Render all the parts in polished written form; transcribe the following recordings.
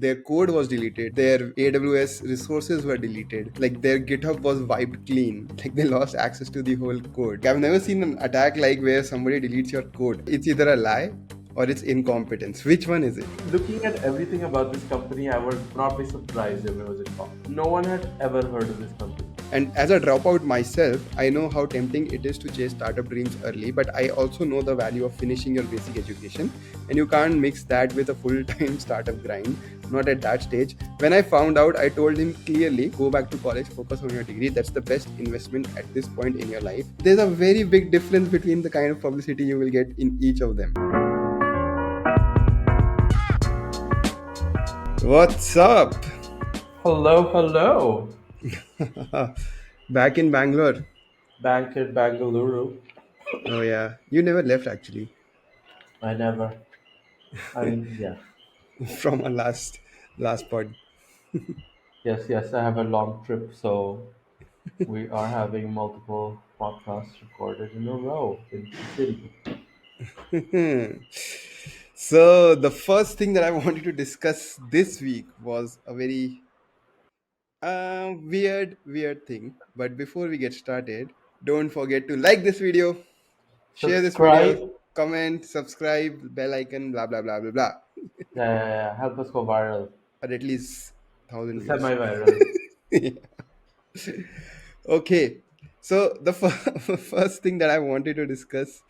Their code was deleted, their AWS resources were deleted, like their GitHub was wiped clean, like they lost access to the whole code. I've never seen an attack like where somebody deletes your code. It's either a lie or it's incompetence. Which one is it? Looking at everything about this company, I would not be surprised if it was a cop. No one had ever heard of this company. And as a dropout myself, I know how tempting it is to chase startup dreams early, but I also know the value of finishing your basic education. And you can't mix that with a full time startup grind, not at that stage. When I found out, I told him clearly go back to college, focus on your degree. That's the best investment at this point in your life. There's a very big difference between the kind of publicity you will get in each of them. What's up? Hello, hello. Back in Bangalore. Bank at Bangalore. Oh, yeah. You never left actually I never. I mean, yeah. from our last pod. Yes, I have a long trip, so we are having multiple podcasts recorded in a row in the city. So the first thing that I wanted to discuss this week was a very weird thing. But before we get started, don't forget to like this video, share this video, Subscribe. comment, subscribe, bell icon, blah blah blah blah blah, Yeah. Help us go viral. or at least 1,000 views. Semi-viral. Okay, so the first thing that I wanted to discuss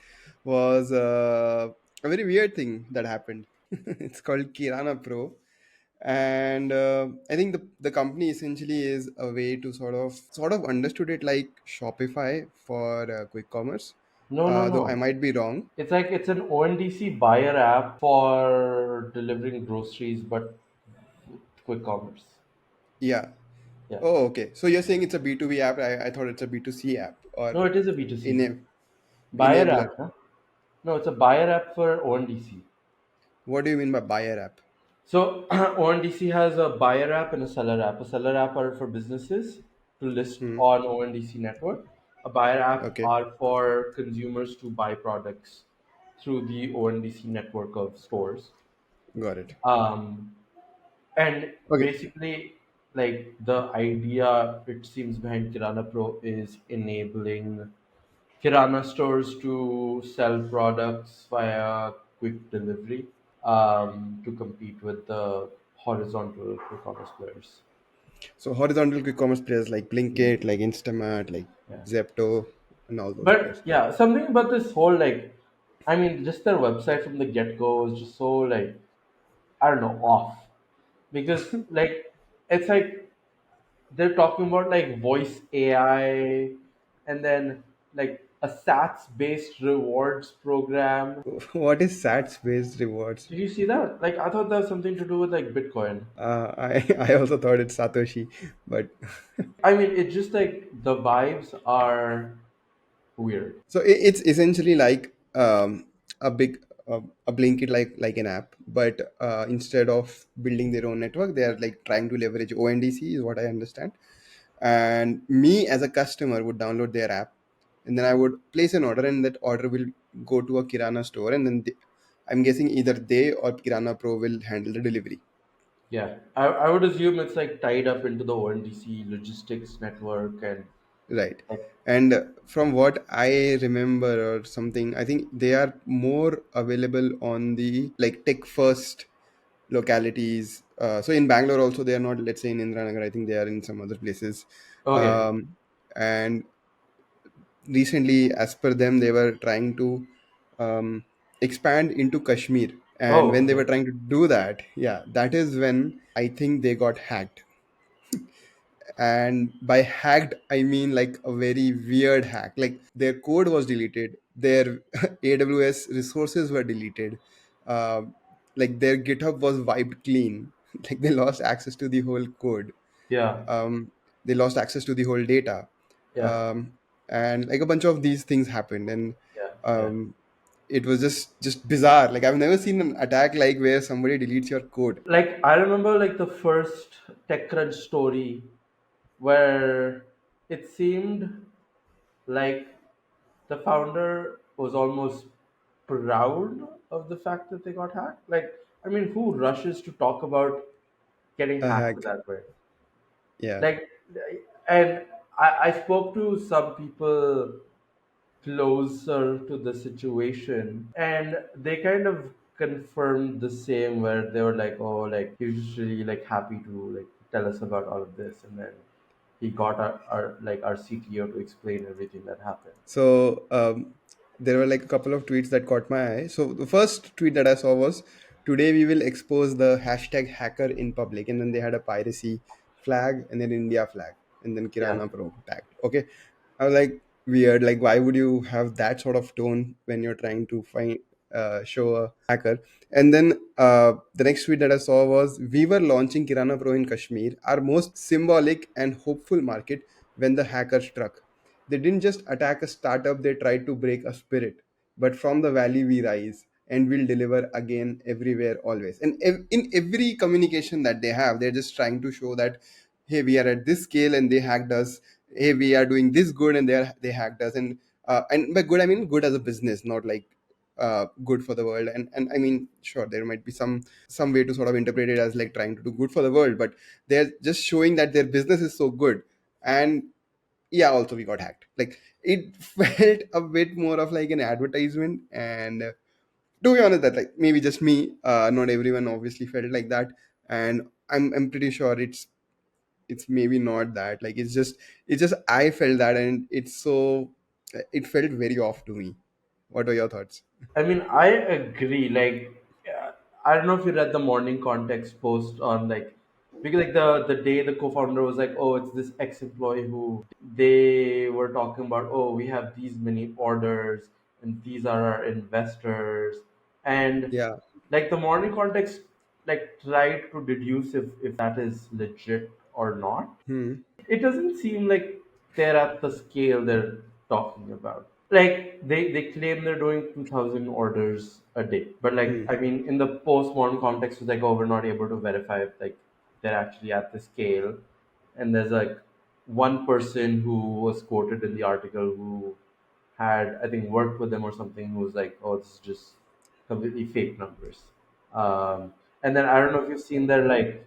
was a very weird thing that happened. It's called KiranaPro, and I think the company essentially is a way to sort of understood it like Shopify for quick commerce. Though I No. might be wrong. It's like it's an ONDC buyer app for delivering groceries, but quick commerce. Yeah. Yeah. Oh, okay. So you're saying it's a B2B app. I thought it's a B2C app or No, it is a B2C. ena- Buyer enabler. app, huh? No, it's a buyer app for ONDC. What do you mean by buyer app? So ONDC has a buyer app and a seller app. A seller app are for businesses to list Hmm. on ONDC network. A buyer app Okay. are for consumers to buy products through the ONDC network of stores. Got it. Um, and Okay. basically, like the idea it seems behind Kirana Pro is enabling Kirana stores to sell products via quick delivery to compete with the horizontal quick commerce players. So horizontal quick commerce players like Yeah, Blinkit, like Instamart, like yeah. Zepto, and all those But players. yeah, something about this whole I mean, just their website from the get go is just so I don't know, off because it's like they're talking about like voice AI and then like a SATs based rewards program. What is SATs based rewards? Did you see that? Like, I thought that was something to do with like Bitcoin. I also thought it's Satoshi, but I mean, it's just like the vibes are weird. so it's essentially like a big a Blinkit like an app, but instead of building their own network, they are like trying to leverage ONDC is what I understand. And me as a customer would download their app, and then I would place an order, and that order will go to a Kirana store, and then I'm guessing either they or Kirana Pro will handle the delivery. Yeah, I would assume it's like tied up into the ONDC logistics network and Right. like, And from what I remember or something, I think they are more available on the like tech first localities. So in Bangalore also they are not, let's say in Indranagar, I think they are in some other places. okay. And recently, as per them, they were trying to um, expand into Kashmir. And Oh, when they okay. were trying to do that, yeah, that is when I think they got hacked. And by hacked I mean like a very weird hack, like their code was deleted, their AWS resources were deleted, um, like their GitHub was wiped clean, like they lost access to the whole code, Yeah, um, they lost access to the whole data, yeah, um, and like a bunch of these things happened. And yeah. um, it was just bizarre, like I've never seen an attack like where somebody deletes your code. Like I remember like the first TechCrunch story where it seemed like the founder was almost proud of the fact that they got hacked. Like, I mean, who rushes to talk about? getting A hacked hack. that way. Yeah. Like, and I spoke to some people closer to the situation, and they kind of confirmed the same, where they were like, oh, like he was just really like happy to like tell us about all of this, and then he got our CTO to explain everything that happened. So there were like a couple of tweets that caught my eye. So the first tweet that I saw was, "Today we will expose the hashtag hacker in public," and then they had a piracy flag and then India flag and then Yeah. Kirana Pro tagged. Okay, I was like, weird. Like, why would you have that sort of tone when you're trying to find show a hacker? And then the next tweet that I saw was, "We were launching Kirana Pro in Kashmir, our most symbolic and hopeful market, when the hacker struck. They didn't just attack a startup; they tried to break a spirit. But from the valley we rise." And will deliver again, everywhere, always. And in every communication that they have, they're just trying to show that, hey, we are at this scale and they hacked us. Hey, we are doing this good and they hacked us. And by good I mean good as a business, not like good for the world. And I mean, sure, there might be some way to sort of interpret it as like trying to do good for the world, but they're just showing that their business is so good. And yeah, also we got hacked. Like, it felt a bit more of like an advertisement. And to be honest, that, like, maybe just me, not everyone obviously felt like that. And I'm pretty sure it's maybe not that. Like, it's just I felt that, and it felt very off to me. What are your thoughts? I mean, I agree. Like, I don't know if you read the morning context post on like, because like the day the co-founder was like, oh, it's this ex-employee who they were talking about. Oh, we have these many orders, and these are our investors, and Yeah. like the morning context like tried to deduce if that is legit or not. Hmm. It doesn't seem like they're at the scale they're talking about. Like they claim they're doing 2,000 orders a day, but like Hmm. I mean, in the postmodern context, it's like, oh, we're not able to verify if like they're actually at the scale. And there's like one person who was quoted in the article who had, I think, worked with them or something, who was like, oh, this is just completely fake numbers. And then I don't know if you've seen their like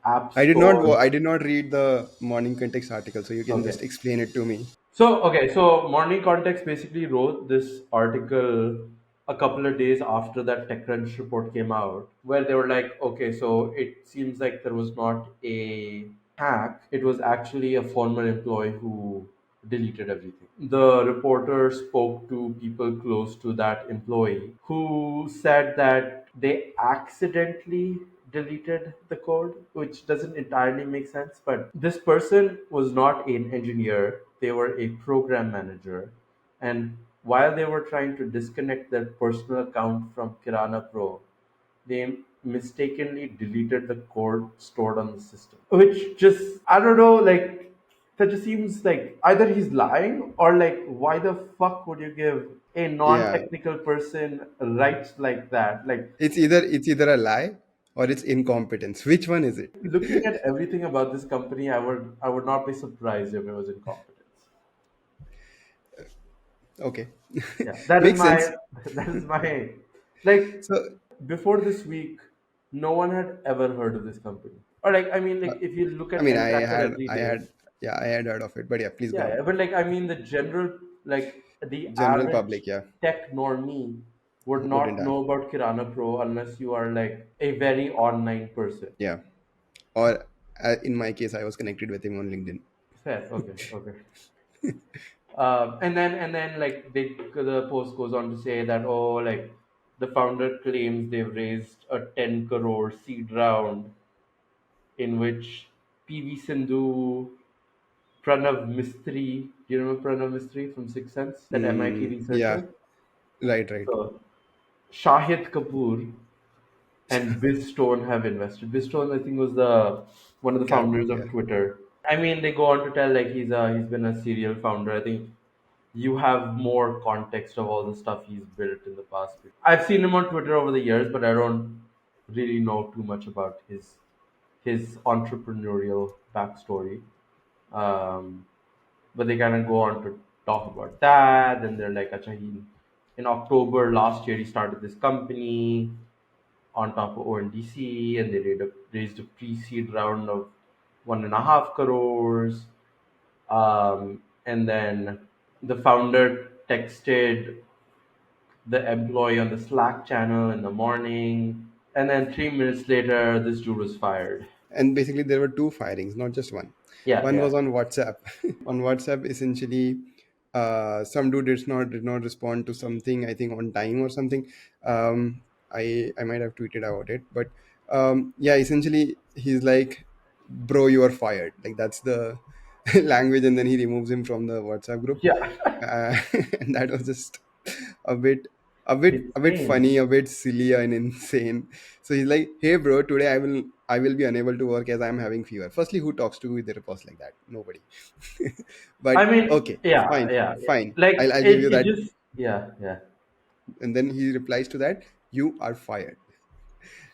app I stores. did not read the morning context article, so you can Okay. just explain it to me. So Morning Context basically wrote this article a couple of days after that TechCrunch report came out, where they were like, okay, so it seems like there was not a hack, it was actually a former employee who deleted everything. The reporter spoke to people close to that employee who said that they accidentally deleted the code, which doesn't entirely make sense. But this person was not an engineer, they were a program manager. And while they were trying to disconnect their personal account from Kirana Pro, they mistakenly deleted the code stored on the system. Which just, I don't know, like, that just seems like either he's lying, or like, why the fuck would you give a non Yeah, technical person rights like that? Like, it's either a lie or it's incompetence. Which one is it? looking at everything about this company, I would not be surprised if it was incompetence. Okay. Yeah, that is Makes my sense. that is my like So before this week, no one had ever heard of this company. Or like, I mean, uh, like if you look I at mean, N Tracker every I day, had, yeah, I had heard of it, but yeah, please go yeah, on. yeah, but like I mean, the general like the General average public, yeah, tech normie would wouldn't not have. know about Kirana Pro unless you are like a very online person. Yeah. Or in my case, I was connected with him on LinkedIn. Fair, okay, okay. And then like the post goes on to say that, oh, like the founder claims they've raised a 10 crore seed round in which PV Sindhu, Pranav Mistry, do you remember Pranav Mistry from Sixth Sense, that MIT Yeah, researcher? right, right. So Shahid Kapoor and Biz Stone have invested. Biz Stone, I think, was the one of the Captain, founders yeah. of Twitter. I mean, they go on to tell like he's been a serial founder. I think you have more context of all the stuff he's built in the past. I've seen him on Twitter over the years, but I don't really know too much about his entrepreneurial backstory. Um, but they kind of go on to talk about that. Then they're like, Acha, in October last year, he started this company. on top of ONDC, and they raised a pre-seed round of 1.5 crores. And then the founder texted the employee on the Slack channel in the morning, and then 3 minutes later, this dude was fired. And basically there were two firings, not just one. Yeah, One yeah, was on WhatsApp. On WhatsApp, essentially, some dude did not respond to something, I think on time or something. I might have tweeted about it, but yeah, essentially he's like, bro, you are fired, like that's the language, and then he removes him from the WhatsApp group. yeah. uh, and that was just a bit a bit Insane. funny, a bit silly and insane. So he's like, hey bro, today I will be unable to work as I'm having fever. Firstly, who talks to with a response like that? Nobody. But I mean, okay, yeah, fine, yeah. fine, Like I'll give it, you it that. just, yeah, yeah, And then he replies to that, you are fired.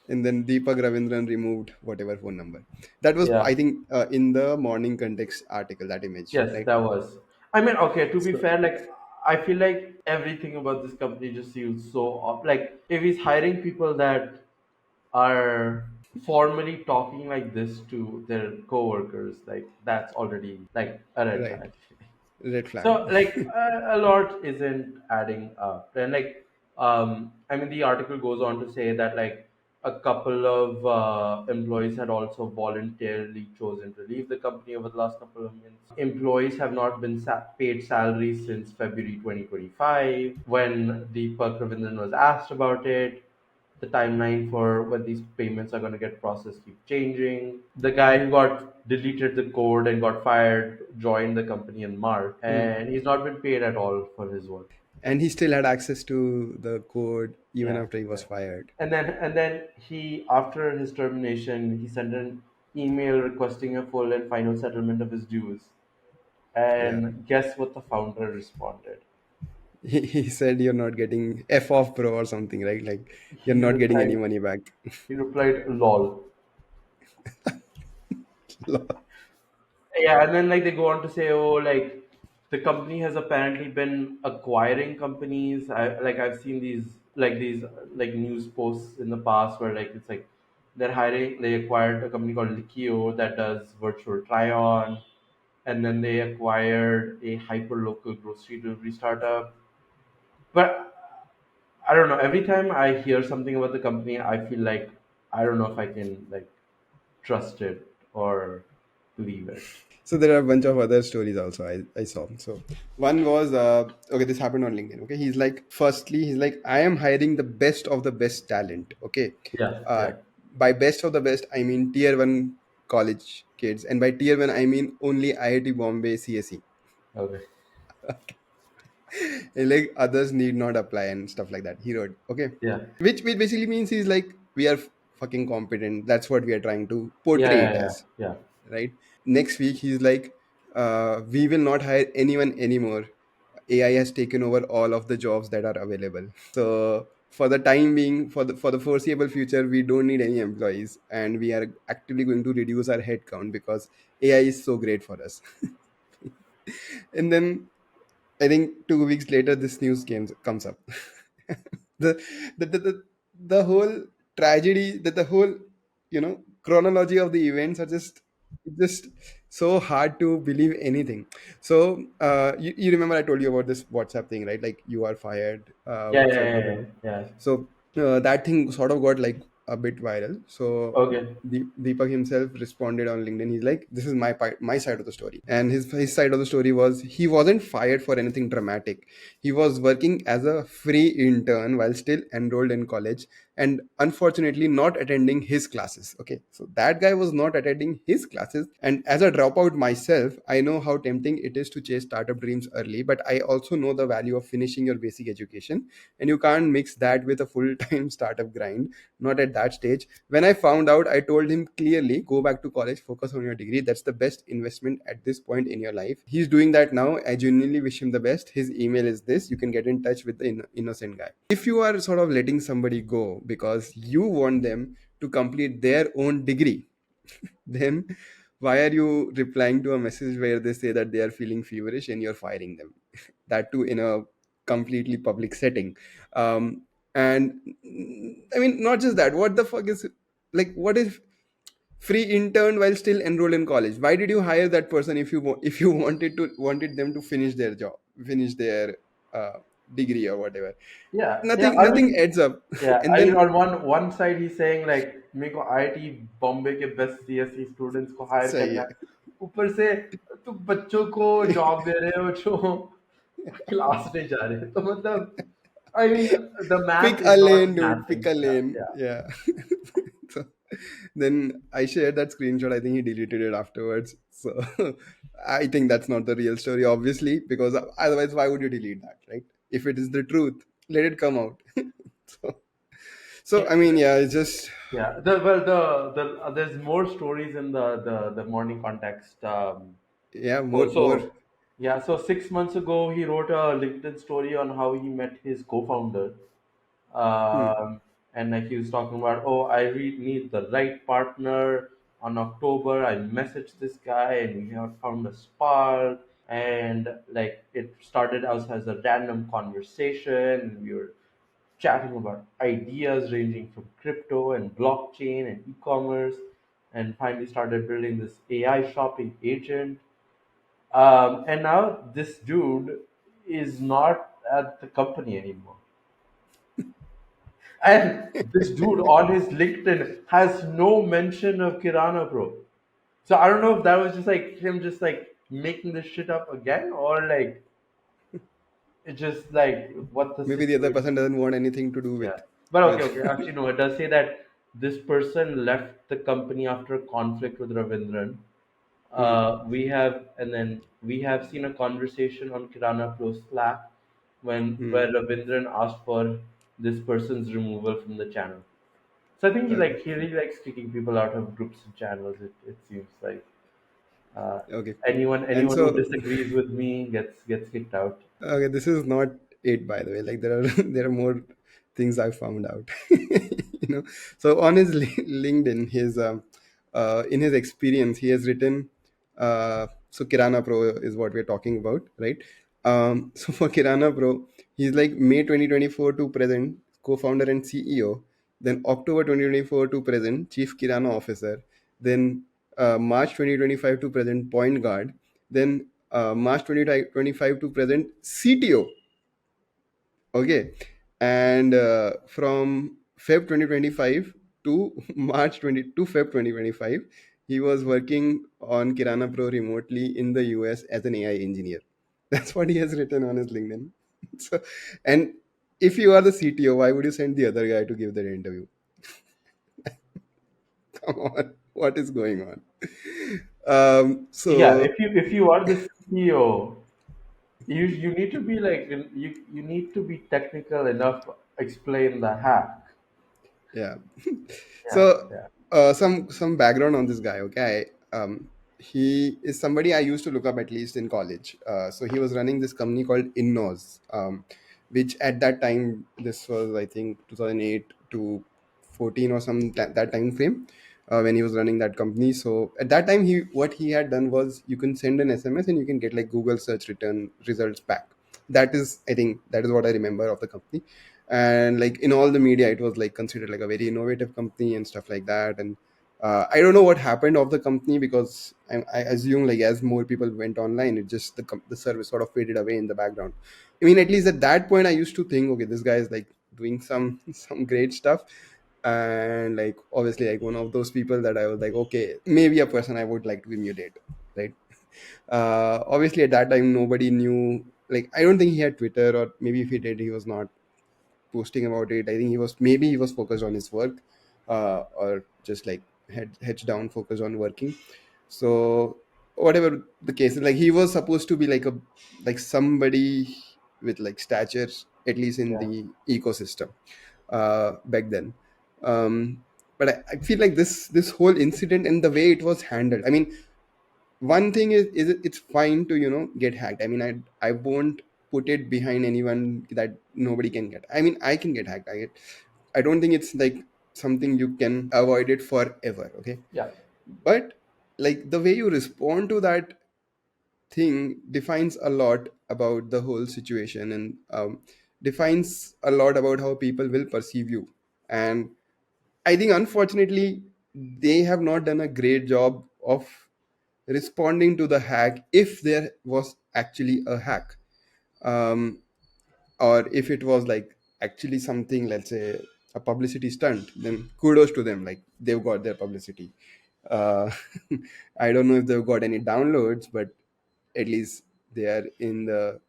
And then Deepak Ravindran removed whatever phone number. That was, yeah. I think, in the morning context article, that image, Yes, right? that was. I mean, okay, to be So fair, like, I feel like everything about this company just feels so off. Like, if he's hiring people that are formally talking like this to their coworkers, like, that's already like a red right, flag. red flag. So, like, a lot isn't adding up. And, like, I mean, the article goes on to say that, like, a couple of employees had also voluntarily chosen to leave the company over the last couple of months. Employees have not been paid salaries since February 2025. When Deepak Ravindran was asked about it, the timeline for when these payments are going to get processed keep changing. The guy who got deleted the code and got fired joined the company in March, Hmm. and he's not been paid at all for his work. And he still had access to the code even Yeah, after he was yeah. fired. And then he, after his termination, he sent an email requesting a full and final settlement of his dues. Yeah. And guess what the founder responded? He said you're not getting F off, bro, or something, right? Like you're He not getting any replied, money back. "Lol." Yeah, and then like they go on to say, oh, like the company has apparently been acquiring companies. I've seen these news posts in the past where like it's like they acquired a company called Likio that does virtual try on, and then they acquired a hyper local grocery delivery startup. But I don't know. Every time I hear something about the company, I feel like I don't know if I can like trust it or believe it. So there are a bunch of other stories also I saw. So one was okay, this happened on LinkedIn. Okay, he's like, firstly, he's like, I am hiring the best of the best talent. Okay, Yeah, uh, yeah. by best of the best, I mean tier one college kids, and by tier one, I mean only IIT Bombay CSE. Okay. Like others need not apply and stuff like that. He wrote, okay, Yeah. which basically means he's like, we are fucking competent. That's what we are trying to Yeah, portray yeah, it yeah, as, yeah. right? Next week he's like, we will not hire anyone anymore. AI has taken over all of the jobs that are available. So for the time being, for the foreseeable future, we don't need any employees, and we are actively going to reduce our headcount because AI is so great for us. And then I think 2 weeks later, this news comes up. the, the whole tragedy, that the whole chronology of the events are just so hard to believe anything. So you remember I told you about this WhatsApp thing, right? Like you are fired, Yeah, yeah, sort of a yeah, thing. yeah. So that thing sort of got like a bit viral. So Okay. Deepak himself responded on LinkedIn. He's like, "This is my part, my side of the story." And his side of the story was, he wasn't fired for anything dramatic. He was working as a free intern while still enrolled in college, and unfortunately not attending his classes. Okay, so that guy was not attending his classes. And as a dropout myself, I know how tempting it is to chase startup dreams early, but I also know the value of finishing your basic education, and you can't mix that with a full-time startup grind, not at that stage. When I found out, I told him clearly, go back to college, focus on your degree. That's the best investment at this point in your life. He's doing that now. I genuinely wish him the best. His email is this. You can get in touch with the innocent guy. If you are sort of letting somebody go because you want them to complete their own degree, then why are you replying to a message where they say that they are feeling feverish and you're firing them? That too in a completely public setting. um, And I mean, not just that, what the fuck is, like, what if free intern while still enrolled in college? Why did you hire that person if if you wanted them to finish their job, finish their uh, degree or whatever? Yeah, yeah. Nothing I nothing mean, adds up. yeah. And I mean, then on one side he's saying like मेरे को IIT Bombay के best CSE students को higher सही करना है. है, ऊपर से तुम बच्चों को जॉब दे रहे हो जो क्लास नहीं जा रहे, तो मतलब I mean the math Pick is a not lane, dude. mathing. Pick a Yeah, lane. yeah. Yeah. So then I shared that screenshot. I think he deleted it afterwards. So I think that's not the real story, obviously, because otherwise, why would you delete that, right? If it is the truth, let it come out. so, so Yeah, I mean, yeah, it's just, yeah. There's more stories in the morning context. yeah, Oh, more. so yeah, so 6 months ago, he wrote a LinkedIn story on how he met his co-founder. Hmm, And like he was talking about, oh, I really need the right partner. On October, I messaged this guy and we have found a spark. And like it started out as a random conversation. We were chatting about ideas ranging from crypto and blockchain and e-commerce, and finally started building this AI shopping agent. And now this dude is not at the company anymore. And this dude on his LinkedIn has no mention of Kirana Pro. So I don't know if that was just like him just like making this shit up again, or like it's just like what the maybe the other situation. person doesn't want anything to do Yeah. with. But okay, With okay. Actually, no, it does say that this person left the company after a conflict with Ravindran. hmm, We have seen a conversation on Kirana Pro Slack hmm, where Ravindran asked for this person's removal from the channel. So I think okay, he really likes kicking people out of groups and channels. It seems like uh, okay. And anyone who so, disagrees with me gets kicked out. okay, this is not it, by the way. Like, there are there are more things I found out. you know, so on his LinkedIn, his in his experience, he has written. So Kirana Pro is what we're talking about, right? So for Kirana Pro, he's like May 2024 to present, co-founder and CEO. Then October 2024 to present, Chief Kirana Officer. Then March 2025 to present, Point Guard. Then March 2025 to present, CTO. Okay. And from Feb 2025 to March 20 to Feb 2025, he was working on Kirana Pro remotely in the US as an AI engineer. That's what he has written on his LinkedIn. So, and if you are the CTO, why would you send the other guy to give that interview? Come on, what is going on? Yeah, So if you are the CEO, you need to be like you need to be technical enough to explain the hack. yeah. Yeah, So yeah, some background on this guy. Okay, he is somebody I used to look up at least in college. So he was running this company called Innos, which at that time, this was I think 2008 to 14 or some that time frame. When he was running that company, so at that time, he had done was you can send an SMS and you can get like Google search return results back. That is, I think, that is what I remember of the company. And like in all the media, it was like considered like a very innovative company and stuff like that. And I don't know what happened of the company, because I assume like as more people went online, it just the service sort of faded away in the background. I mean, at least at that point, I used to think, okay, this guy is like doing some some great stuff. And like obviously like one of those people that I was like, okay, maybe a person I would like to emulate, right? Obviously at that time nobody knew, like I don't think he had Twitter, or maybe if he did, he was not posting about it. I think he was focused on his work, or just like heads down, focused on working. So whatever the case is, like he was supposed to be like somebody with like stature, at least in yeah, the ecosystem back then. But I feel like this whole incident and the way it was handled. I mean, one thing is it's fine to get hacked. I mean, I won't put it behind anyone that nobody can get. I mean, I can get hacked. I don't think it's like something you can avoid it forever. Okay, yeah. but like the way you respond to that thing defines a lot about the whole situation, and defines a lot about how people will perceive you. And I think unfortunately they have not done a great job of responding to the hack if there was actually a hack. Um, or if it was like actually something, let's say a publicity stunt, then kudos to them, like they've got their publicity. uh, I don't know if they've got any downloads, but at least they are in the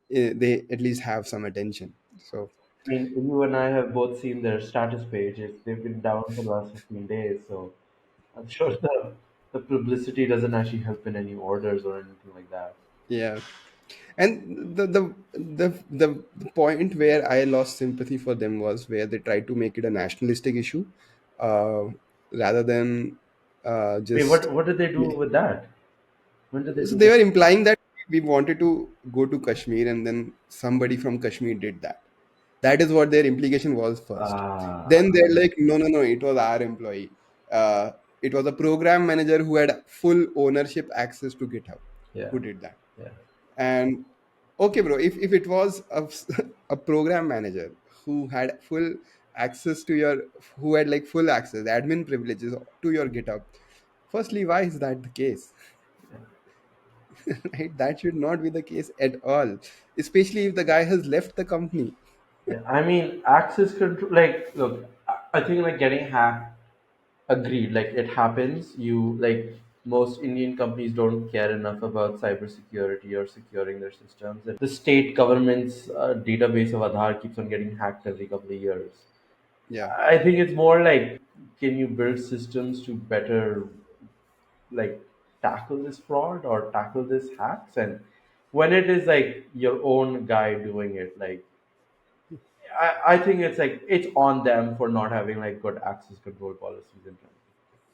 they at least have some attention. So I mean, you and I have both seen their status pages. They've been down for the last 15 days, so I'm sure the publicity doesn't actually help in any orders or anything like that. yeah. And the point where I lost sympathy for them was where they tried to make it a nationalistic issue, uh, rather than Wait, just what did they do with that? When did they so do they that? were implying that we wanted to go to Kashmir and then somebody from Kashmir did that. That is what their implication was first. Ah, Then they're like, no, no, no, it was our employee. Uh, it was a program manager who had full ownership access to GitHub yeah, who did that. yeah, And okay, bro, if it was a program manager who had full access to your, who had like full access, admin privileges to your GitHub, firstly, why is that the case? yeah. Right? That should not be the case at all, especially if the guy has left the company. Yeah, I mean, access control. Like, look, I think like getting hacked. Agreed. Like it happens. You like most Indian companies don't care enough about cybersecurity or securing their systems. And the state government's database of Aadhaar keeps on getting hacked every couple of years. Yeah, I think it's more like, can you build systems to better like tackle this fraud or tackle this hacks? And when it is like your own guy doing it, like I think it's like it's on them for not having like good access control policies in terms.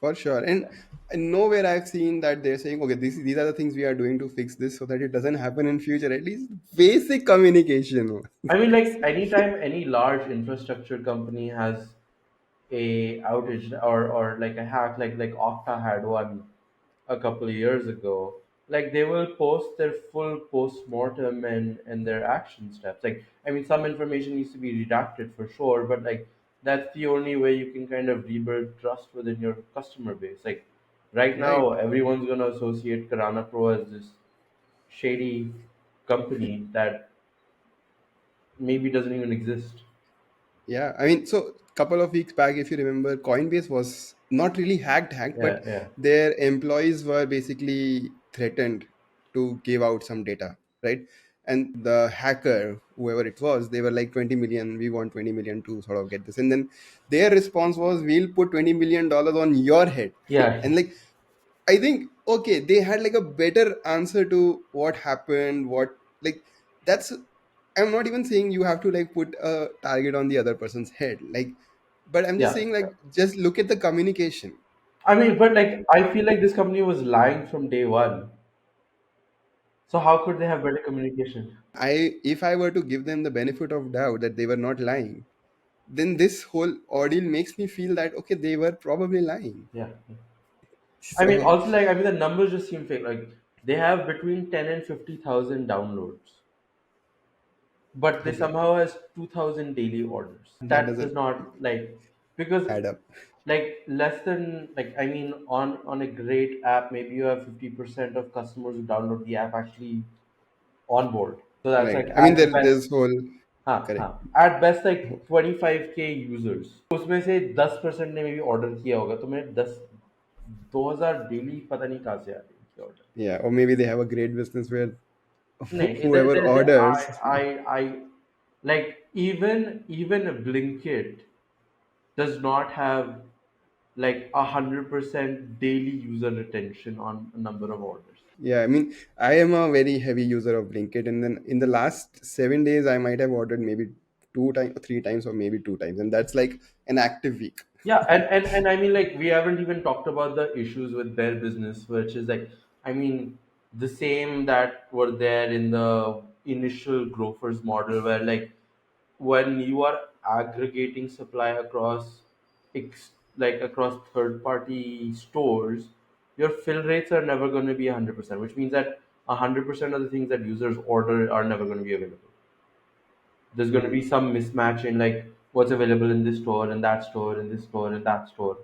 for sure. And nowhere I've seen that they're saying, okay, these are the things we are doing to fix this so that it doesn't happen in future. At least basic communication. I mean, like anytime any large infrastructure company has a outage or like a hack, like Okta had one a couple of years ago, like they will post their full post-mortem and their action steps. Like, I mean, some information needs to be redacted for sure, but like that's the only way you can kind of rebuild trust within your customer base. Like right Right. now, everyone's gonna associate KiranaPro as this shady company that maybe doesn't even exist. Yeah, I mean, so couple of weeks back, if you remember, Coinbase was not really hacked, Yeah, but yeah, their employees were basically threatened to give out some data, right? And the hacker, whoever it was, they were like 20 million, we want 20 million to sort of get this. And then their response was, we'll put $20 million on your head. yeah, And like, I think, okay, they had like a better answer to what happened, what, like, that's, I'm not even saying you have to like put a target on the other person's head, like, but I'm just yeah. saying, like, just look at the communication. I mean, but like, I feel like this company was lying from day one. So how could they have better communication? If I were to give them the benefit of doubt that they were not lying, then this whole ordeal makes me feel that okay, they were probably lying. Yeah. I mean, So also like, I mean, the numbers just seem fake. Like they have between 10 and 50,000 downloads, but they okay, somehow has 2,000 daily orders. that That does doesn't not like because add up. like less than like I mean on a great app maybe you have 50% of customers who download the app actually on board. So that's Right. like I mean, at best there's whole हाँ correct. हाँ at best like 25K users उसमें से 10% ने may be order किया होगा तो मैं 2,000 daily पता नहीं कहाँ से आ रही है order Yeah, or maybe they have a great business where नहीं whoever orders. I like even a Blinkit does not have like 100% daily user retention on a number of orders. Yeah, I mean, I am a very heavy user of Blinkit, and then in the last 7 days, I might have ordered maybe 2 times, 3 times, or maybe 2 times, and that's like an active week. Yeah, and I mean, like, we haven't even talked about the issues with their business, which is like, I mean, the same that were there in the initial Grofers model, where like when you are aggregating supply across like across third party stores, your fill rates are never going to be 100%, which means that 100% of the things that users order are never going to be available. There's going to be Hmm. some mismatch in like what's available in this store, in that store, in this store, in that store.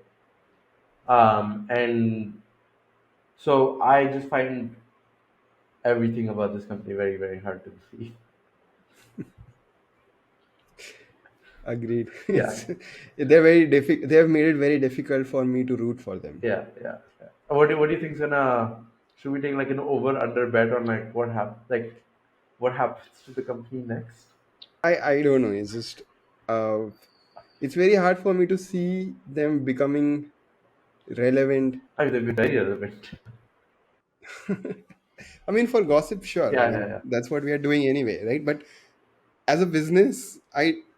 And so I just find everything about this company very, very hard to believe. Agreed. Yeah, They're very difficult. They have made it very difficult for me to root for them. yeah. What do you think's gonna? Should we take like an over under bet on like what happens to the company next? I don't know. It's just uh, it's very hard for me to see them becoming relevant. I mean, they've been very relevant. I mean, for gossip, sure. I Yeah, yeah, mean, yeah. that's what we are doing anyway, right? But as a business,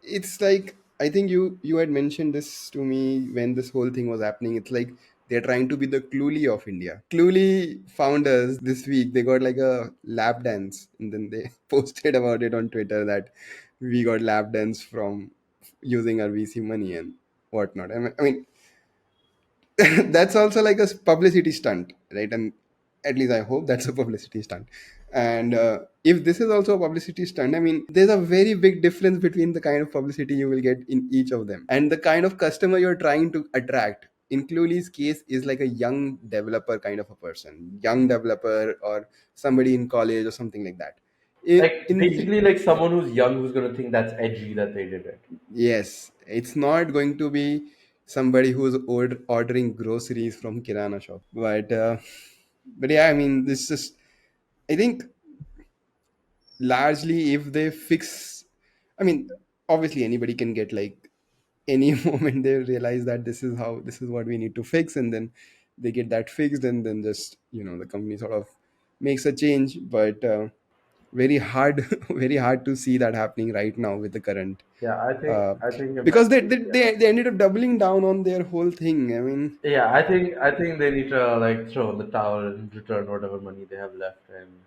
it's like I think you had mentioned this to me when this whole thing was happening. It's like they're trying to be the Cluely of India. Cluely founders this week, they got like a lap dance, and then they posted about it on Twitter that we got lap dance from using our VC money and whatnot. I mean, that's also like a publicity stunt, right? And at least I hope that's a publicity stunt. And if this is also a publicity stunt, I mean, there's a very big difference between the kind of publicity you will get in each of them and the kind of customer you're trying to attract. In Cluely's case, is like a young developer kind of a person, young developer or somebody in college or something like that. Like In basically like someone who's young who's gonna think that's edgy that they did it. Yes, it's not going to be somebody who's ordering groceries from Kirana shop. But yeah, I mean, this is, I think largely if they fix, I mean, obviously anybody can get like any moment they realize that this is what we need to fix, and then they get that fixed, and then just, the company sort of makes a change. But very hard, very hard to see that happening right now with the current Yeah, I think uh, I think because they, eventually, they yeah. they they ended up doubling down on their whole thing. I mean, Yeah, I think they need to like throw in the towel and return whatever money they have left, and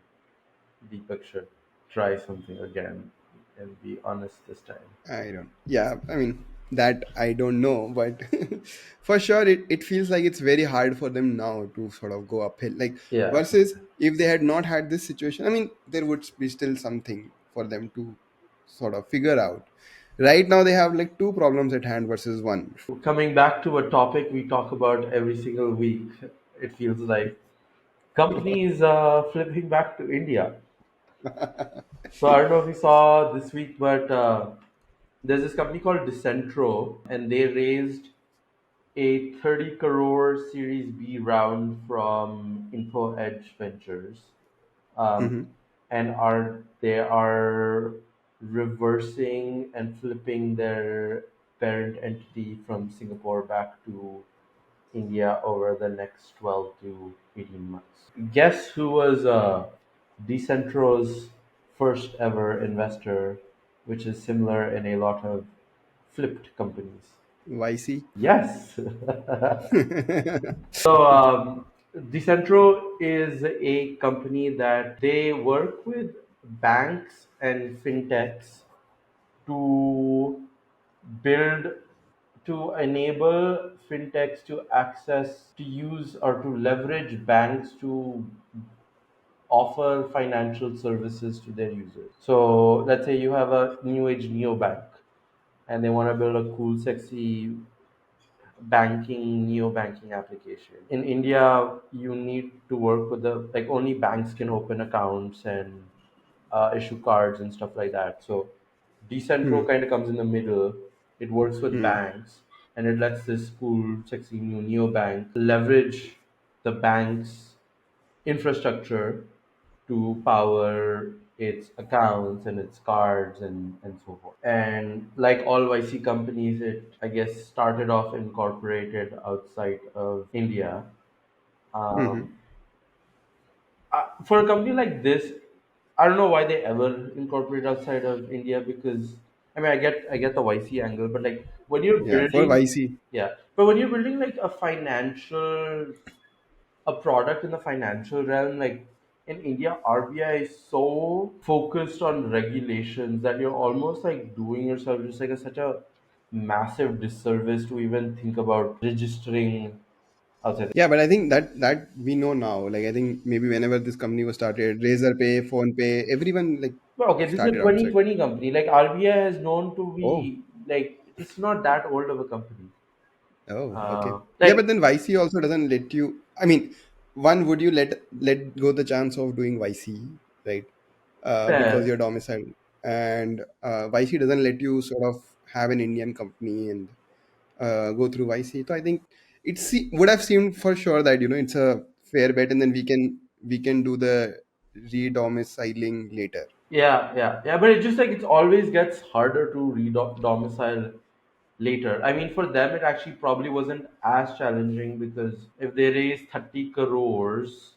Deepak should try something again and be honest this time. I don't. Yeah, I mean that I don't know, but for sure it feels like it's very hard for them now to sort of go uphill. Like Yeah. versus if they had not had this situation, I mean, there would be still something for them to sort of figure out. Right now they have like two problems at hand versus one. Coming back to a topic we talk about every single week, it feels like companies flipping back to India. So I don't know if you saw this week, but there's this company called Decentro, and they raised a 30 crore Series B round from Info Edge Ventures, um, Mhm. and they are reversing and flipping their parent entity from Singapore back to India over the next 12 to 18 months. Guess who was Decentro's first ever investor, which is similar in a lot of flipped companies? YC. Yes. So, Decentro is a company that they work with banks and fintechs to build to enable fintechs to access to use or to leverage banks to offer financial services to their users. So let's say you have a new age neobank and they want to build a cool sexy banking neo banking application. In India, you need to work with the like only banks can open accounts and issue cards and stuff like that. So Decentro Hmm. kind of comes in the middle. It works with Hmm. banks and it lets this cool, sexy new neobank leverage the bank's infrastructure to power its accounts and its cards and so forth. And like all YC companies, it I guess started off incorporated outside of India. Hmm. Um, for a company like this, I don't know why they ever incorporate outside of India because I mean I get the YC angle, but like when you're Yeah, for building, YC. yeah, but when you're building like a product in the financial realm, like in India, RBI is so focused on regulations that you're almost like doing yourself just like such a massive disservice to even think about registering outside. Yeah, but I think that we know now. Like I think maybe whenever this company was started, Razor Pay, Phone Pay, everyone like But okay, this is a started outside. 2020 company. Like RBI is known to Oh, be like it's not that old of a company. oh, okay. Yeah, but Like then YC also doesn't let you. I mean, one, would you let go the chance of doing YC, right? Because fair. you're domiciled, and YC doesn't let you sort of have an Indian company and go through YC. So I think would have seemed for sure that it's a fair bet, and then we can do the re-domiciling later. Yeah, yeah, yeah. But it's just like it always gets harder to domicile later. I mean, for them, it actually probably wasn't as challenging because if they raise 30 crores,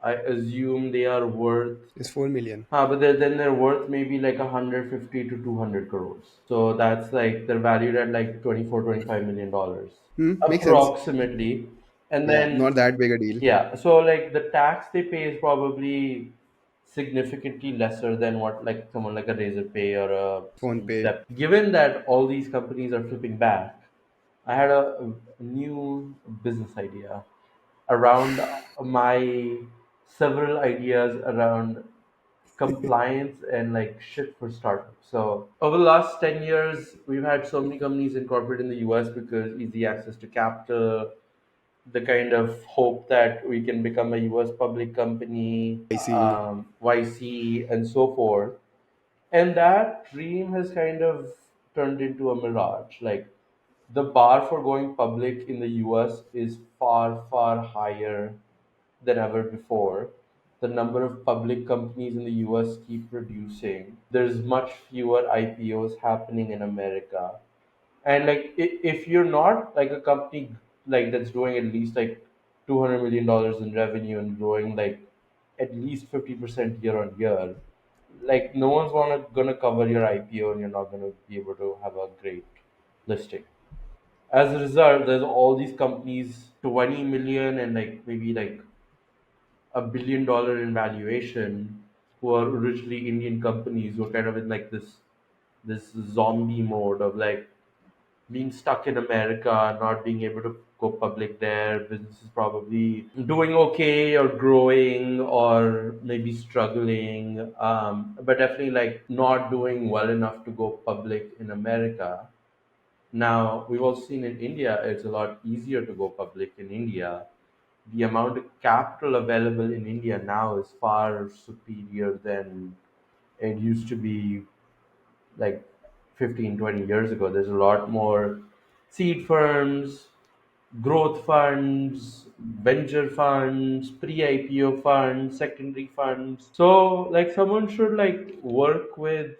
I assume they are worth. It's 4 million. But then they're worth maybe like 150 to 200 crores. So that's like they're valued at like 24, $25 million Makes sense. approximately. And Yeah, then not that big a deal. yeah, so like the tax they pay is probably significantly lesser than what like someone like a Razor Pay or a Phone pay. Zep. Given that all these companies are flipping back, I had a new business idea around my several ideas around compliance and like shit for startups. So over the last 10 years, we've had so many companies incorporate in the US because easy access to capital, the kind of hope that we can become a US public company, I see. YC, and so forth. And that dream has kind of turned into a mirage. Like the bar for going public in the US is far, far higher than ever before. The number of public companies in the US keep reducing. There's much fewer IPOs happening in America. And like if you're not like a company like that's doing at least like $200 million in revenue and growing like at least 50% year on year, like no one's gonna cover your IPO and you're not gonna be able to have a great listing. As a result, there's all these companies 20 million and like maybe like $1 billion in valuation who are originally Indian companies who are kind of in like this zombie mode of like being stuck in America, not being able to go public there. Business is probably doing okay or growing or maybe struggling, but definitely like not doing well enough to go public in America. Now, we've also seen in India, it's a lot easier to go public in India. The amount of capital available in India now is far superior than it used to be like 15, 20 years ago. There's a lot more seed firms, growth funds, venture funds, pre-IPO funds, secondary funds. So like someone should like work with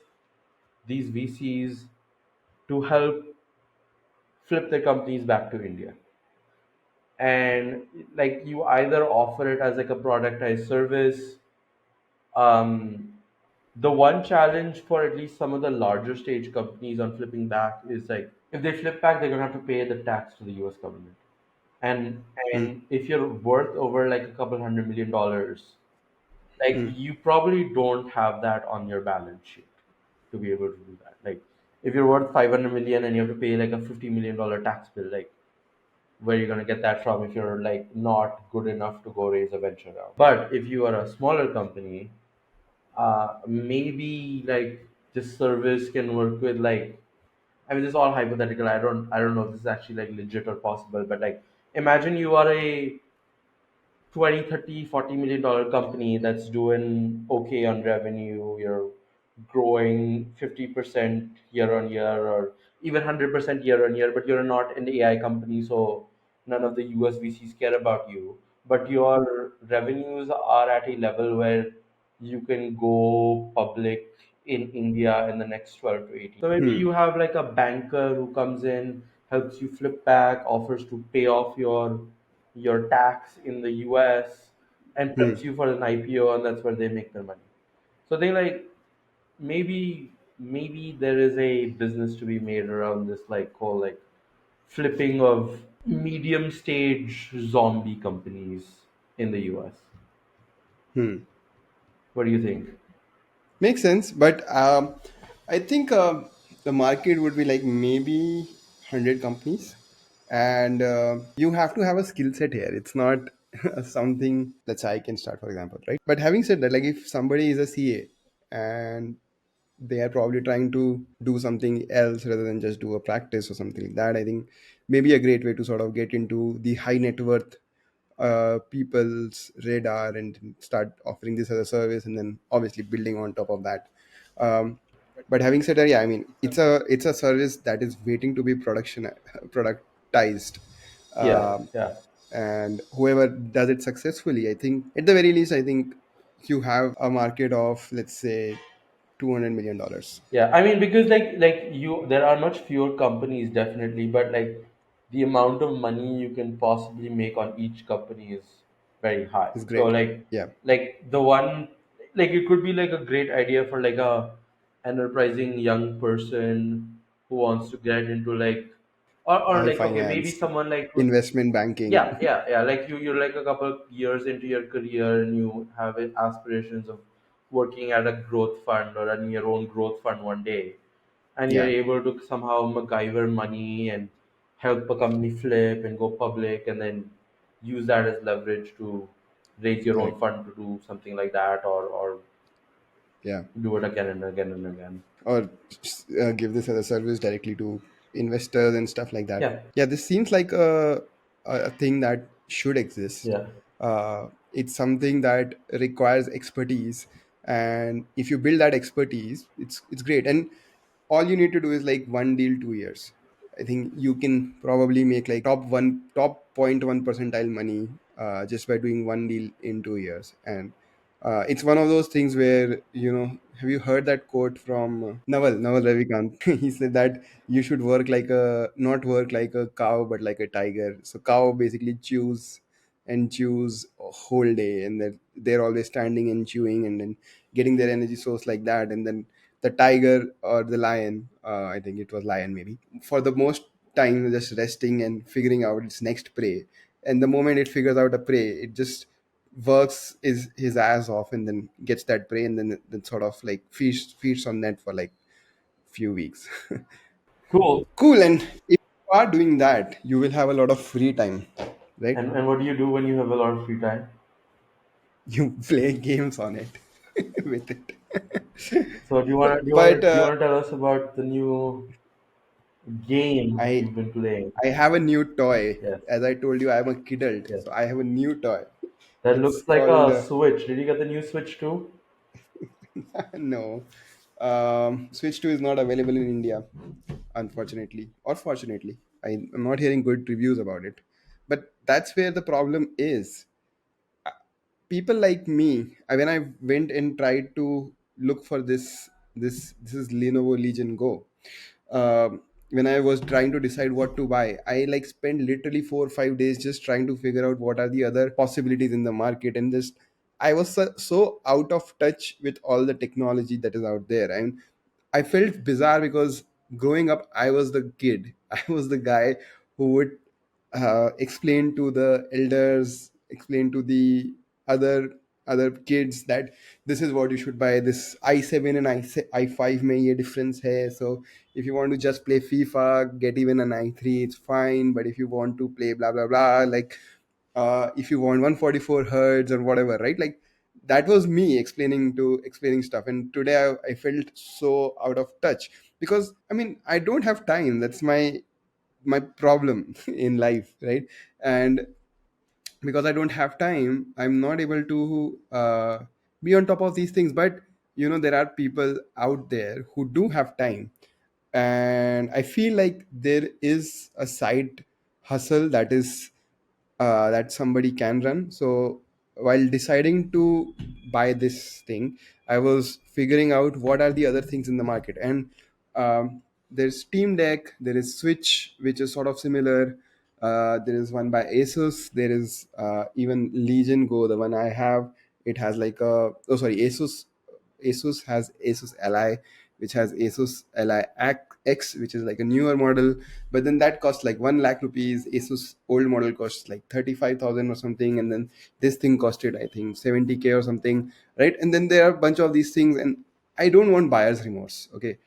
these VCs to help flip their companies back to India. And like you either offer it as like a productized service. Um, the one challenge for at least some of the larger stage companies on flipping back is like if they flip back, they're gonna have to pay the tax to the US government. And Hmm. and if you're worth over like a couple $100 million, like Hmm. you probably don't have that on your balance sheet to be able to do that. Like if you're worth 500 million and you have to pay like a $50 million tax bill, like where you're gonna get that from if you're like not good enough to go raise a venture round. But if you are a smaller company, maybe like this service can work with like I mean this is all hypothetical. I don't know if this is actually like legit or possible, but like imagine you are a 20, 30, $40 million company that's doing okay on revenue. You're growing 50% year on year or even 100% year on year, but you're not an AI company, so none of the US VCs care about you. But your revenues are at a level where you can go public in India in the next 12 to 18. So maybe Hmm. you have like a banker who comes in, helps you flip back, offers to pay off your tax in the US and Hmm. preps you for an IPO, and that's where they make their money. So they like maybe there is a business to be made around this like whole like flipping of medium stage zombie companies in the US. Hmm. What do you think? Makes sense, but I think the market would be like maybe 100 companies, and you have to have a skill set here. It's not something that I can start, for example, right? But having said that, like if somebody is a CA and they are probably trying to do something else rather than just do a practice or something like that. I think maybe a great way to sort of get into the high net worth people's radar and start offering this as a service, and then obviously building on top of that. um, but having said that, yeah, I mean, it's a service that is waiting to be productized. Yeah, um, yeah. and whoever does it successfully, I think at the very least, I think you have a market of, let's say, $200 million. Yeah, I mean, because like you, there are much fewer companies definitely, but like the amount of money you can possibly make on each company is very high. Is So great. Yeah. like the one, like it could be like a great idea for like a enterprising young person who wants to get into like, or High like okay, maybe finance, someone like who's, investment yeah, banking. yeah, yeah. Like you're like a couple of years into your career and you have aspirations of working at a growth fund or running your own growth fund one day, and you're Yeah. able to somehow MacGyver money and help a company flip and go public, and then use that as leverage to raise your own Correct. fund to do something like that, or Yeah. do it again and again and again. Or give this as a service directly to investors and stuff like that. Yeah, Yeah, this seems like a thing that should exist. yeah. It's something that requires expertise, and if you build that expertise, it's great. And all you need to do is like one deal 2 years. I think you can probably make like top 0.1 percentile money just by doing one deal in 2 years. And it's one of those things where, have you heard that quote from Naval Ravikant? He said that you should not work like a cow, but like a tiger. So cow basically chews and chews a whole day, and they're always standing and chewing and then getting their energy source like that. And then the tiger or the lion, I think it was lion maybe, for the most time just resting and figuring out its next prey. And the moment it figures out a prey, it just works his ass off and then gets that prey, and then sort of like feeds on that for like few weeks. Cool. Cool. And if you are doing that, you will have a lot of free time, right? And what do you do when you have a lot of free time? You play games on it with it. So But do you want to tell us about the new game I you've been playing? I have a new toy. Yes, As I told you, I'm a kidult, yes. so I have a new toy. That It's looks like called a Switch. Did you get the new Switch too? no. Switch 2 is not available in India, unfortunately, or fortunately. I'm not hearing good reviews about it. But that's where the problem is. People like me, when I went and tried to look for this is Lenovo Legion Go. When I was trying to decide what to buy, I like spent literally 4 or 5 days just trying to figure out what are the other possibilities in the market. And just I was so out of touch with all the technology that is out there. And I felt bizarre because growing up, I was the kid. I was the guy who would explain to the elders, explain to the other other kids that this is what you should buy. This i7 and i5 may ye difference hai. So if you want to just play FIFA, get even an i3, it's fine. But if you want to play blah blah blah, like if you want 144 hertz or whatever, right? Like that was me explaining stuff. And today I felt so out of touch because I mean I don't have time. That's my problem in life, right? And because I don't have time, I'm not able to be on top of these things. But there are people out there who do have time, and I feel like there is a side hustle that somebody can run. So while deciding to buy this thing, I was figuring out what are the other things in the market. And there's Steam Deck, there is Switch, which is sort of similar. There is one by Asus. There is even Legion Go, the one I have. It has like Asus has Asus Ally, which has Asus Ally X, which is like a newer model. But then that costs like 1 lakh rupees. Asus old model costs like 35,000 or something, and then this thing costed I think 70K or something, right? And then there are a bunch of these things, and I don't want buyer's remorse. Okay,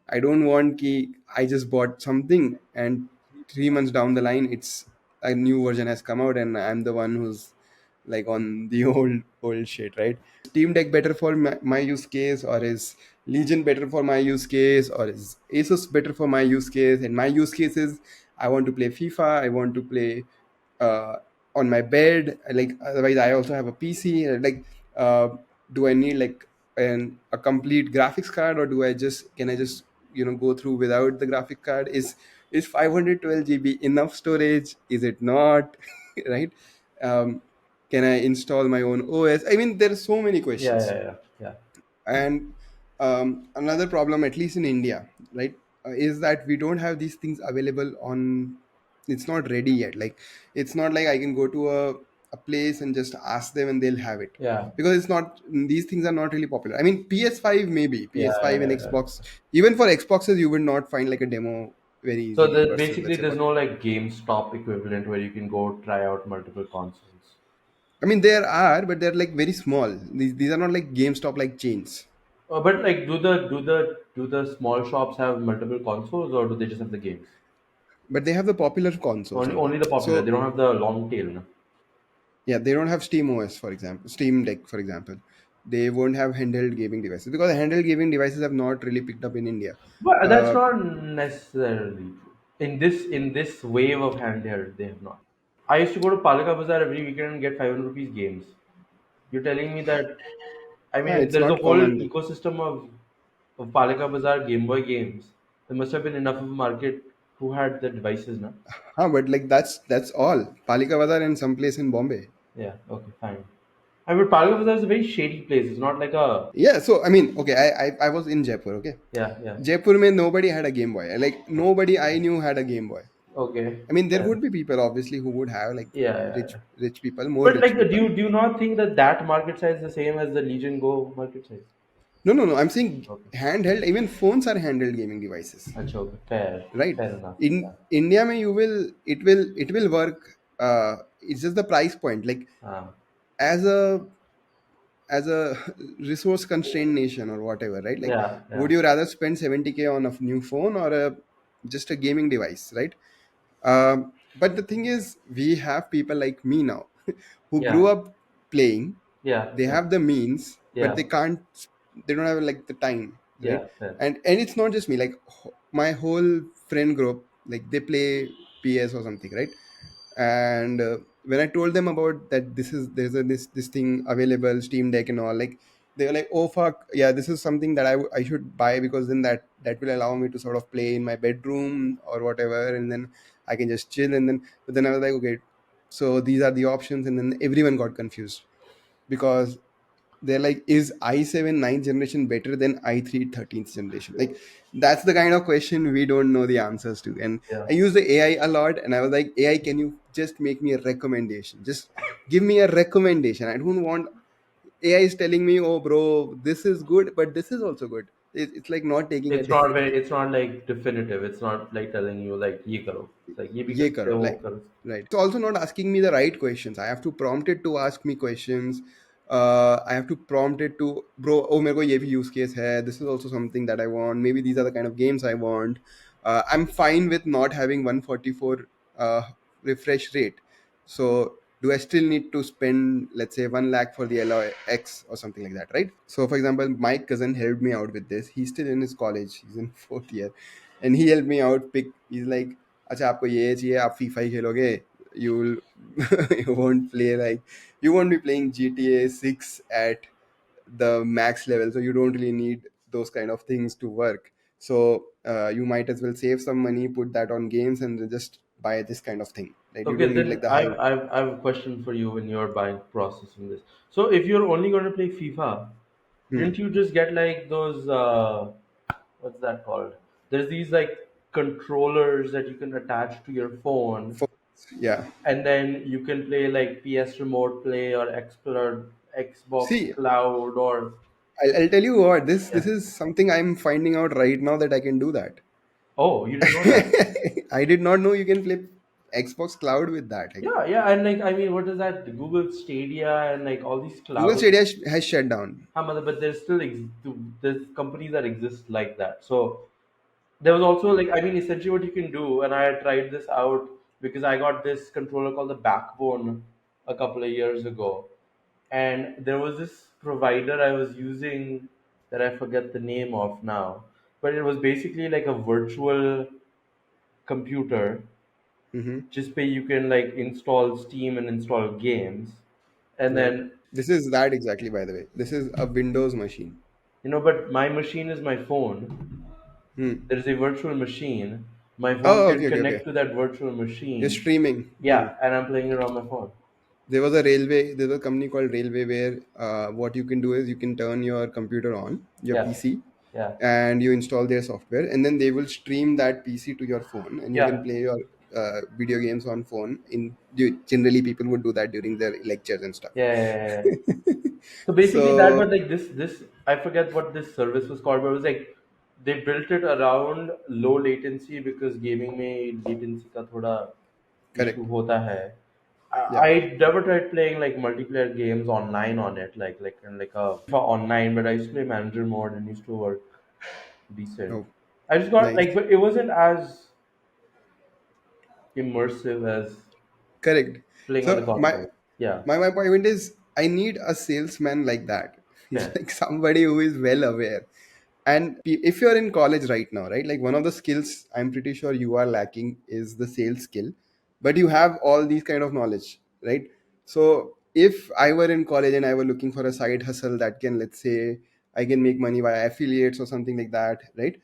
I don't want ki I just bought something and 3 months down the line it's a new version has come out and I'm the one who's like on the old shit, right? Steam Deck better for my use case, or is Legion better for my use case, or is Asus better for my use case? And my use case is I want to play FIFA, I want to play uh, on my bed. Like otherwise, I also have a PC. Like, uh, do I need like a complete graphics card, or do I just can I just go through without the graphic card? Is 512 GB enough storage? Is it not? Right? Um, can I install my own OS? I mean, there are so many Yeah, questions. yeah, yeah, yeah. And another problem, at least in India, right, is that we don't have these things available on. It's not ready yet. Like, it's not like I can go to a place and just ask them and they'll have it, Yeah, because it's not. These things are not really popular. I mean, PS5 maybe, yeah, PS5 yeah, and yeah. Xbox. Even for Xboxes, you would not find like a demo very So easily the, versus, basically, let's say, there's for. no like GameStop equivalent where you can go try out multiple consoles. I mean, there are, but they're like very small. These are not like GameStop like chains. But like, do the small shops have multiple consoles, or do they just have the games? But they have the popular consoles Only only. only the popular. They So don't have the long tail. No? yeah, they don't have Steam OS, for example, Steam Deck, for example. They won't have handheld gaming devices because handheld gaming devices have not really picked up in India. But that's Uh, not necessarily true. In this wave of handheld, they have not. I used to go to Palika Bazaar every weekend and get 500 rupees games. You're telling me that, I mean, it's there's a not whole common. ecosystem of Palika Bazaar Game Boy games. There must have been enough of a market who had the devices now. But like that's all. Palika Bazar and some place in Bombay. Yeah, okay, fine. I mean, Palika Bazaar is a very shady place. It's not like a. Yeah, so I mean, okay, I was in Jaipur. Okay, Yeah, yeah. Jaipur mein nobody had a Game Boy. Like nobody I knew had a Game Boy. Okay. I mean, there Fair. would be people obviously who would have, like, Yeah, yeah, rich yeah. rich people, more But like, rich do people. you do you not think that that market size is the same as the Legion Go market size? No, no, no. I'm saying Okay. handheld. Even phones are handheld gaming devices, Achha, okay. Fair. right? Fair enough. Yeah. In India, mein it will work. It's just the price point. Like, Ah, as a resource constrained nation or whatever, right? Like, yeah, yeah, would you rather spend 70K on a new phone, or just a gaming device, right? But the thing is, we have people like me now who yeah, grew up playing. yeah, They yeah, have the means, but yeah, they don't have like the time, right? yeah. Fair. And it's not just me. Like, my whole friend group, like, they play PS or something, right? And when I told them about that, there's this thing available, Steam Deck and all, like, they were like, oh fuck, yeah, this is something that I should buy, because then that will allow me to sort of play in my bedroom or whatever, and then I can just chill. And then, but then I was like, okay, so these are the options. And then everyone got confused, because they're like, is i7 ninth generation better than i3 13th generation? Like, that's the kind of question we don't know the answers to. And Yeah. I use the AI a lot, and I was like, AI, can you just make me a recommendation? Just give me a recommendation. I don't want AI is telling me, oh bro, this is good, but this is also good. It's like not taking a It's not very. It's not like definitive. It's not like telling you like ye karo. It's like ye bhi kar ये sakte करो, ho, wo like, karo. right. It's also not asking me the right questions. I have to prompt it to ask me questions. I have to prompt it to, bro, oh मेरे को ये भी use case है, this is also something that I want, maybe these are the kind of games I want. I'm fine with not having 144 uh, refresh rate. So do I still need to spend, let's say, 1 lakh for the alloy X or something like that, right? So for example, my cousin helped me out with this. He's still in his college, he's in fourth year, and he helped me out pick. He's like, अच्छा आपको ये चाहिए, आप FIFA ही खेलोगे, you will you won't play, like, you won't be playing GTA 6 at the max level, so you don't really need those kind of things to work. So you might as well save some money, put that on games, and then just buy this kind of thing, right? You Okay, don't need then like the high. I have a question for you when you're buying processing this. So if you're only going to play FIFA, Hmm. didn't you just get like those what's that called? There's these like controllers that you can attach to your phone, For, yeah. and then you can play like PS Remote Play or Explorer, Xbox See, Cloud, or I'll tell you what, this yeah. is something I'm finding out right now, that I can do that. Oh, you didn't know that? I did not know you can play Xbox Cloud with that. Like, Yeah, yeah, and like I mean, what is that? Google Stadia and like all these Google cloud. Stadia has shut down. But there's still there's companies that exist like that. So there was also like I mean, essentially what you can do, and I had tried this out because I got this controller called the Backbone. a couple of years ago, and there was this provider I was using that I forget the name of now, but it was basically like a virtual computer. Mm-hmm. Just pay, you can like install Steam and install games, and Right. then This is that exactly, by the way. This is a Windows machine. but my machine is my phone. Hmm. There is a virtual machine. My phone Oh, can okay, okay, okay. connect to that virtual You're machine. streaming. Hmm. Yeah, and I'm playing it on my phone. There was a company called Railway where what you can do is you can turn your computer on, your Yeah, PC, yeah, and you install their software, and then they will stream that PC to your phone, and you can yeah, play your video games on phone. Generally, people would do that during their lectures and stuff. yeah, yeah, yeah, yeah. So basically that, but So like this I forget what this service was called, but it was like they built it around low latency because gaming में latency का थोड़ा issue correct, होता है. yeah. I never tried playing like multiplayer games online on it, like a FIFA online, but I used to play manager mode and used to work decent. Oh, I just got like, nice. but it wasn't as immersive as Correct. playing on the So my console. Yeah, my point is, I need a salesman like that. fair. Like somebody who is well aware. And if you're in college right now, right, like one of the skills I'm pretty sure you are lacking is the sales skill, but you have all these kind of knowledge, right? So if I were in college and I were looking for a side hustle that can, let's say, I can make money via affiliates or something like that, right?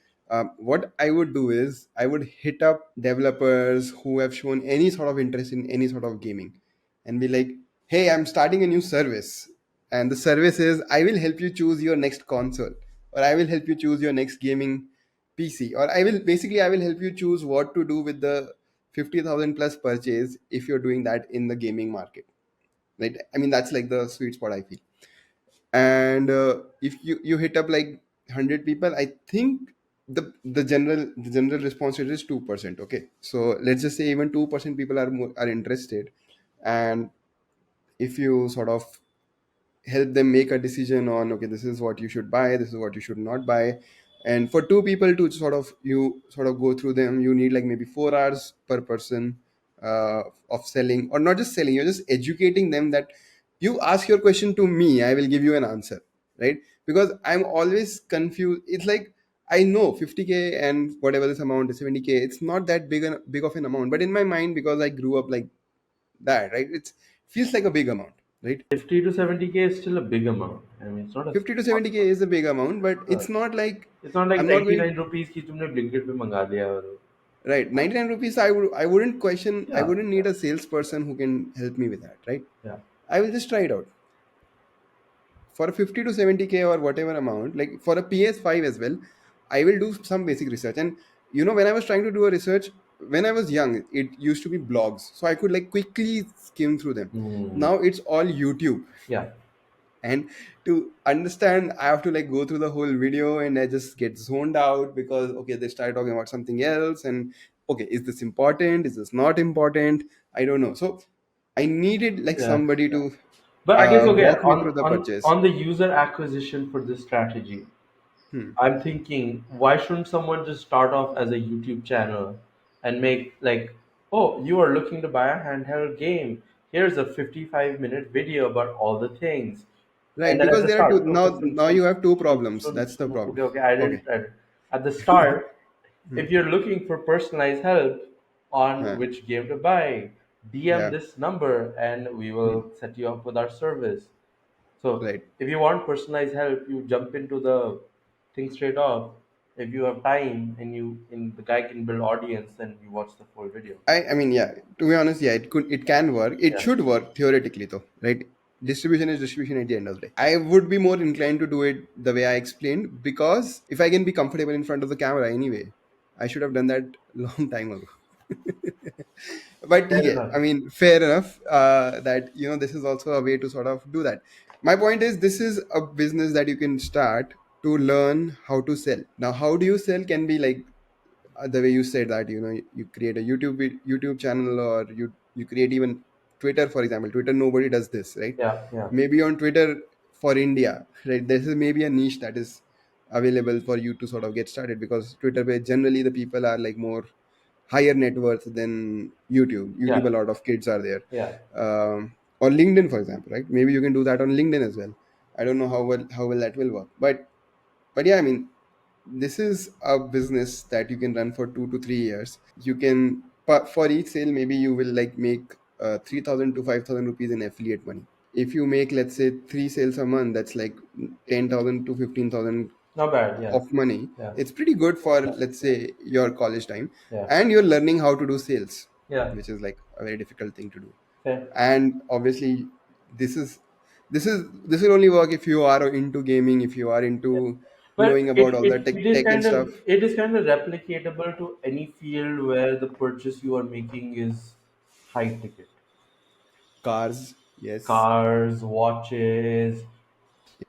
What I would do is I would hit up developers who have shown any sort of interest in any sort of gaming and be like, hey, I'm starting a new service. And the service is I will help you choose your next console, or I will help you choose your next gaming PC, or I will help you choose what to do with the 50,000 plus purchase if you're doing that in the gaming market. Right? I mean, that's like the sweet spot I feel. And if you hit up like 100 people, I think the general response rate is 2%. Okay, so let's just say even 2% people are interested, and if you sort of help them make a decision on, okay, this is what you should buy, this is what you should not buy, and for two people to sort of go through them, you need like maybe 4 hours per person of selling, or not just selling, you're just educating them that you ask your question to me, I will give you an answer, right? Because I'm always confused. It's like I know 50K and whatever this amount is, 70K, it's not that big of an amount, but in my mind, because I grew up like that, right, it feels like a big amount, right? 50 to 70K is still a big amount. I mean, it's not a 50 to small 70K is a big amount, but amount. it's not like It's not like I'm not going 99 rupees की तुमने Blinkit पे मंगा लिया और right. 99 rupees, I wouldn't question, I yeah, wouldn't need a salesperson who can help me with that, right? yeah, I will just try it out for a 50 to 70K or whatever amount, like for a PS5 as well. I will do some basic research. And when I was trying to do a research when I was young, it used to be blogs, so I could like quickly skim through them. mm, Now it's all YouTube, yeah, and to understand I have to like go through the whole video, and I just get zoned out because okay, they start talking about something else, and okay, is this important, is this not important, I don't know. So I needed like yeah. somebody to But I guess okay, walk me through the purchase. on the user acquisition for this strategy, Hmm. I'm thinking, why shouldn't someone just start off as a YouTube channel and make like, oh, you are looking to buy a handheld game. Here's a 55-minute video about all the things. And Right, then at because the there are two start, now. Now you have two problems. That's the okay, problem. okay, I Okay. didn't. At the start, Hmm. if you're looking for personalized help on Huh. which game to buy, DM Yeah. this number and we Hmm. will set you up with our service. So Right. if you want personalized help, you jump into the thing straight off. If you have time and the guy can build audience, then you watch the full video. I mean, yeah. To be honest, yeah, it can work. It Yeah, should work theoretically, though, right? Distribution is distribution at the end of the day. I would be more inclined to do it the way I explained, because if I can be comfortable in front of the camera anyway, I should have done that long time ago. But fair yeah, enough. I mean, fair enough. That this is also a way to sort of do that. My point is, this is a business that you can start to learn how to sell. Now, how do you sell can be like the way you said that you create a YouTube channel, or you create even Twitter, for example. Twitter, nobody does this, right? Yeah, yeah, Maybe on Twitter for India, right, this is maybe a niche that is available for you to sort of get started, because Twitter, where generally the people are like more higher net worth than YouTube. A yeah, lot of kids are there. yeah. or LinkedIn, for example, right? Maybe you can do that on LinkedIn as well. I don't know how well that will work, but yeah, I mean, this is a business that you can run for 2 to 3 years. You can, for each sale, maybe you will like make 3,000 to 5,000 rupees in affiliate money. If you make, let's say, three sales a month, that's like 10,000 to 15,000 Not bad. Yeah. of money. Yeah. It's pretty good for, Yeah. let's say, your college time, Yeah. and you're learning how to do sales, Yeah. which is like a very difficult thing to do. Fair. And obviously, this is this will only work if you are into gaming, if you are Yeah. into But knowing about all the it is tech and kind of stuff. replicatable to any field where the purchase you are making is high ticket. Cars, yes. Cars, watches,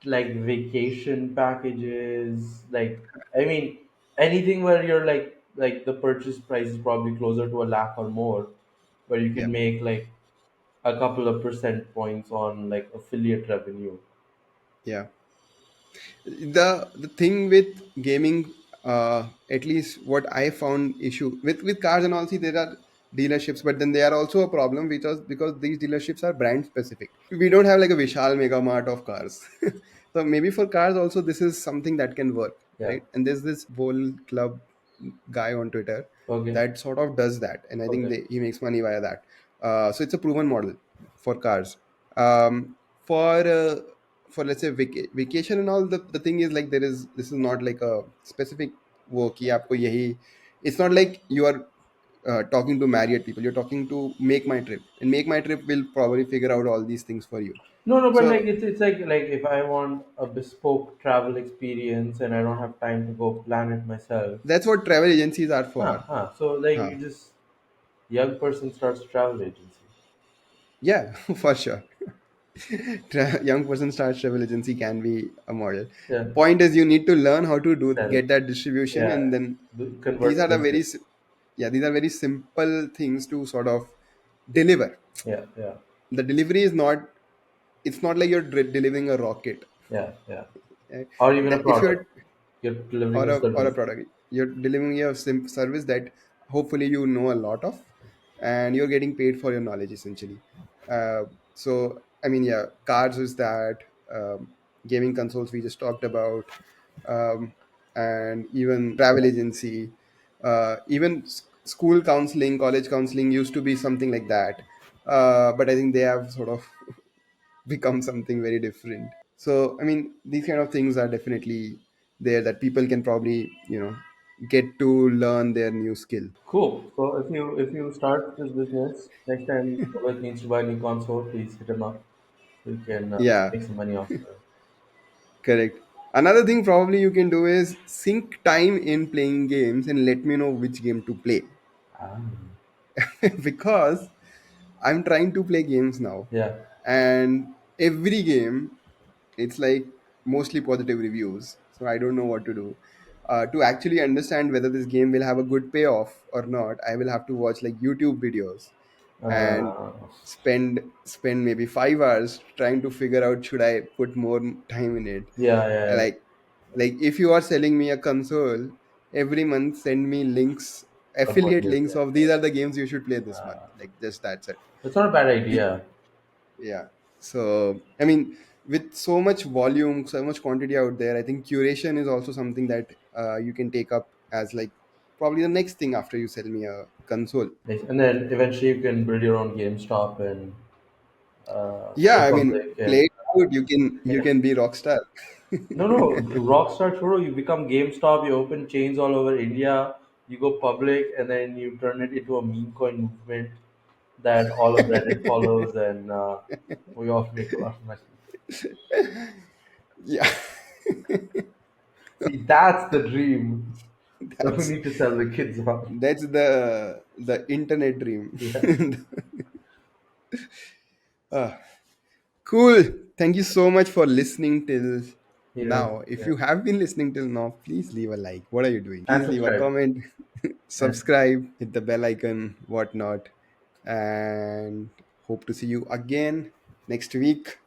like vacation packages, like I mean anything where you're like the purchase price is probably closer to a lakh or more, where you Yeah, can make like a couple of percent points on like affiliate revenue. yeah. The thing with gaming, at least what I found issue with cars and all, see, there are dealerships, but then they are also a problem because these dealerships are brand specific. We don't have like a Vishal Mega Mart of cars. So maybe for cars also this is something that can work, Yeah. right? And there's this Bowl Club guy on Twitter Okay. that sort of does that, and I think Okay. he makes money via that. So it's a proven model for cars. um, for let's say vacation and all, the thing is like, this is not like a specific वो कि आपको यही, it's not like you are talking to Marriott people. You're talking to Make My Trip, and Make My Trip will probably figure out all these things for you. No, no, but like So it's like if I want a bespoke travel experience and I don't have time to go plan it myself. that's what travel agencies are Huh, for. huh. So like Huh. you just young person starts a travel agency. Yeah, for sure. Young person starts travel agency can be a model. Yeah. Point is, you need to learn how to Sell. get that distribution, Yeah. and then these Convert are the business. yeah, these are very simple things to sort of deliver. Yeah, yeah, The delivery is not, it's not like you're delivering a rocket. yeah, yeah. eh. Or even a If product. you're, You're delivering or a a service. product, you're delivering a service that hopefully you know a lot of, and you're getting paid for your knowledge essentially. So I mean, yeah, cars is that, gaming consoles we just talked about, um, and even travel agency, even school counseling, college counseling used to be something like that, but I think they have sort of become something very different. So I mean, these kind of things are definitely there that people can probably, get to learn their new skill. Cool. So if you start this business next time Shobhit needs to buy a new console, please hit him up so you can Yeah, make some money off it. correct. Another thing probably you can do is sync time in playing games and let me know which game to play. Ah. Because I'm trying to play games now, Yeah. and every game, it's like mostly positive reviews. So I don't know what to do. To actually understand whether this game will have a good payoff or not, I will have to watch like YouTube videos and Uh, spend maybe 5 hours trying to figure out, should I put more time in it. yeah, yeah, yeah. Like if you are selling me a console, every month send me links, Of what affiliate you're links saying. of these are the games you should play this month, like just that's it. It's not a bad Be- idea. yeah. So I mean, with so much volume, so much quantity out there, I think curation is also something that you can take up as like probably the next thing after you sell me a console. Nice. And then eventually you can build your own GameStop and Yeah, I mean, Republic play and it out, you can be rockstar. no, no, Rockstar Churro, you become GameStop, you open chains all over India, you go public, and then you turn it into a meme coin movement that all of Reddit follows, and we all make a lot of money. Yeah. See, that's the dream. So we that's need to sell the kids on. that's the internet dream. Yeah, Ah, cool. Thank you so much for listening till yeah, now. If yeah. you have been listening till now, please leave a like. What are you doing? And Please leave a subscribe. comment, And subscribe, hit the bell icon, whatnot, and hope to see you again next week.